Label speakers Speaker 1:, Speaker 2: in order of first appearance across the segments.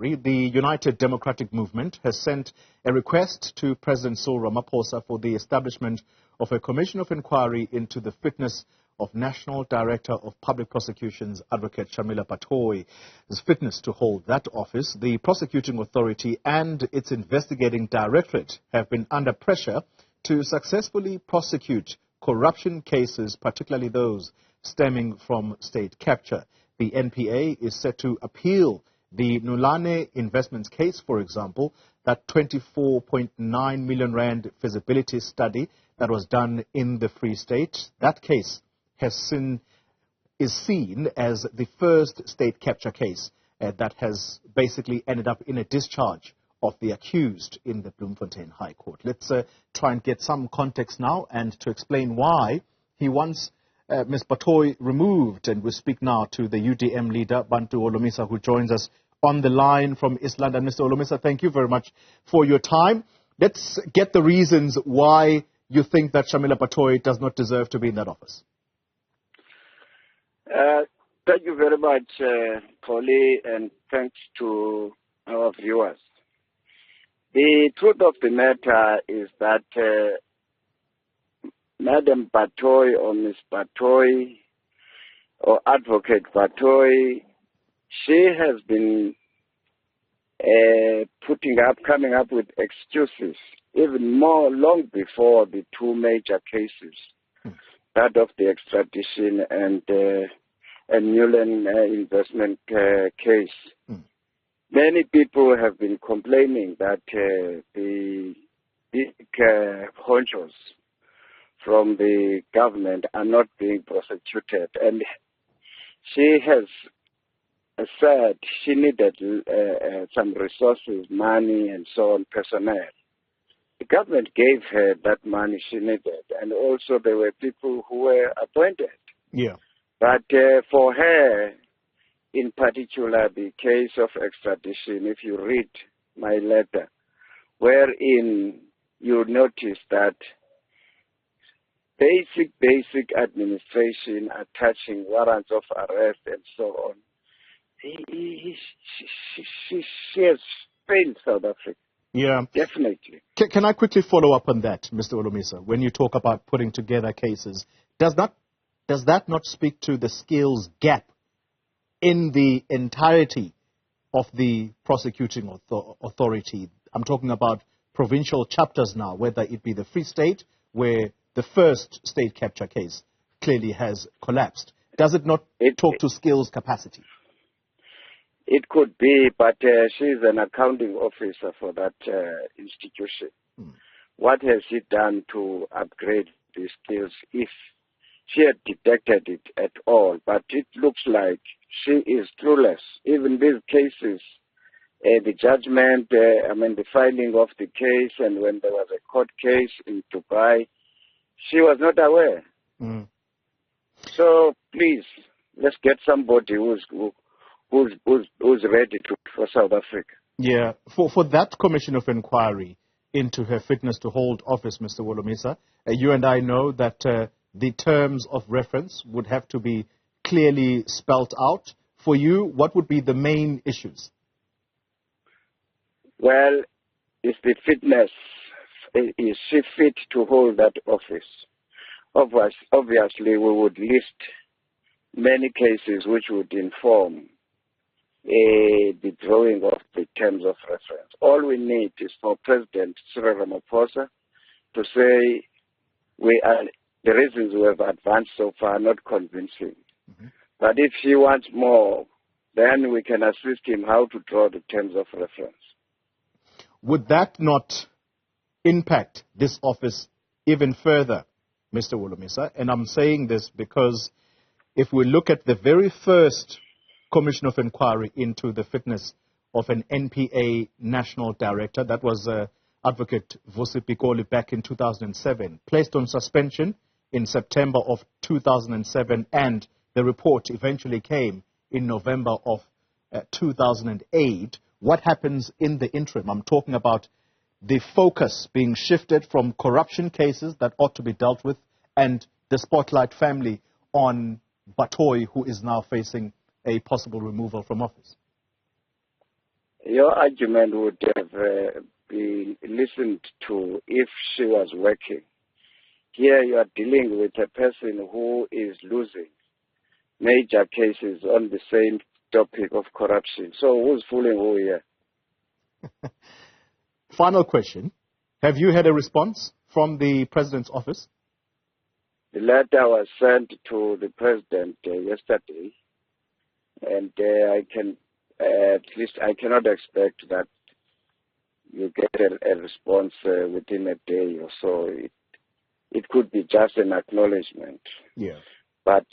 Speaker 1: The United Democratic Movement has sent a request to President Cyril Ramaphosa for the establishment of a commission of inquiry into the fitness of National Director of Public Prosecutions, Advocate Shamila Batohi's fitness to hold that office. The prosecuting authority and its investigating directorate have been under pressure to successfully prosecute corruption cases, particularly those stemming from state capture. The NPA is set to appeal the Nulane Investments case, for example, that 24.9 million rand feasibility study that was done in the Free State. That case is seen as the first state capture case that has basically ended up in a discharge of the accused in the Bloemfontein High Court. Let's try and get some context now and to explain why he wants Ms. Batohi removed. And we speak now to the UDM leader, Bantu Holomisa, who joins us on the line from East London. Mr. Holomisa, thank you very much for your time. Let's get the reasons why you think that Shamila Batohi does not deserve to be in that office.
Speaker 2: Thank you very much, Xoli, and thanks to our viewers. The truth of the matter is that Madam Batohi or Ms. Batohi or Advocate Batohi, she has been coming up with excuses, even more long before the two major cases, that of the extradition and Newland investment case. Many people have been complaining that the big honchos from the government are not being prosecuted, and she has said she needed some resources, money and so on, personnel. The government gave her that money she needed, and also there were people who were appointed.
Speaker 1: Yeah.
Speaker 2: But for her, in particular, the case of extradition, if you read my letter, wherein you notice that basic administration attaching warrants of arrest and so on, she has failed South Africa.
Speaker 1: Yeah.
Speaker 2: Definitely.
Speaker 1: Can I quickly follow up on that, Mr. Holomisa? When you talk about putting together cases, does that not speak to the skills gap in the entirety of the prosecuting authority? I'm talking about provincial chapters now, whether it be the Free State, where the first state capture case clearly has collapsed. Does it not talk to skills capacity?
Speaker 2: It could be, but she's an accounting officer for that institution. What has she done to upgrade the skills, if she had detected it at all? But it looks like she is clueless. Even these cases, the judgment, the filing of the case, and when there was a court case in Dubai, she was not aware. So please, let's get somebody who's ready for South Africa.
Speaker 1: Yeah, for that commission of inquiry into her fitness to hold office, Mr. Holomisa, you and I know that the terms of reference would have to be clearly spelt out. For you, what would be the main issues? Well,
Speaker 2: is the fitness, is she fit to hold that office? Obviously, we would list many cases which would inform the drawing of the terms of reference. All we need is for President Cyril Ramaphosa to say the reasons we have advanced so far are not convincing. But if he wants more, then we can assist him how to draw the terms of reference.
Speaker 1: Would that not impact this office even further, Mr. Holomisa? And I'm saying this because if we look at the very first commission of inquiry into the fitness of an NPA national director, that was Advocate Vusi Pikoli back in 2007, placed on suspension in September of 2007, and the report eventually came in November of 2008. What happens in the interim? I'm talking about the focus being shifted from corruption cases that ought to be dealt with and the spotlight family on Batohi, who is now facing a possible removal from office.
Speaker 2: Your argument would have been listened to if she was working. Here you are dealing with a person who is losing major cases on the same topic of corruption. So who's fooling who here?
Speaker 1: Final question. Have you had a response from the President's office?
Speaker 2: The letter was sent to the President yesterday, and I can at least I cannot expect that you get a response within a day or so. It could be just an acknowledgement.
Speaker 1: Yeah.
Speaker 2: But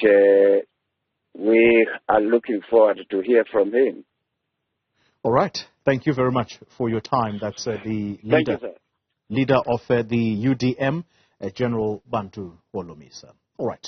Speaker 2: we are looking forward to hear from him.
Speaker 1: All right. Thank you very much for your time. That's the leader of the UDM, General Bantu Holomisa. All right.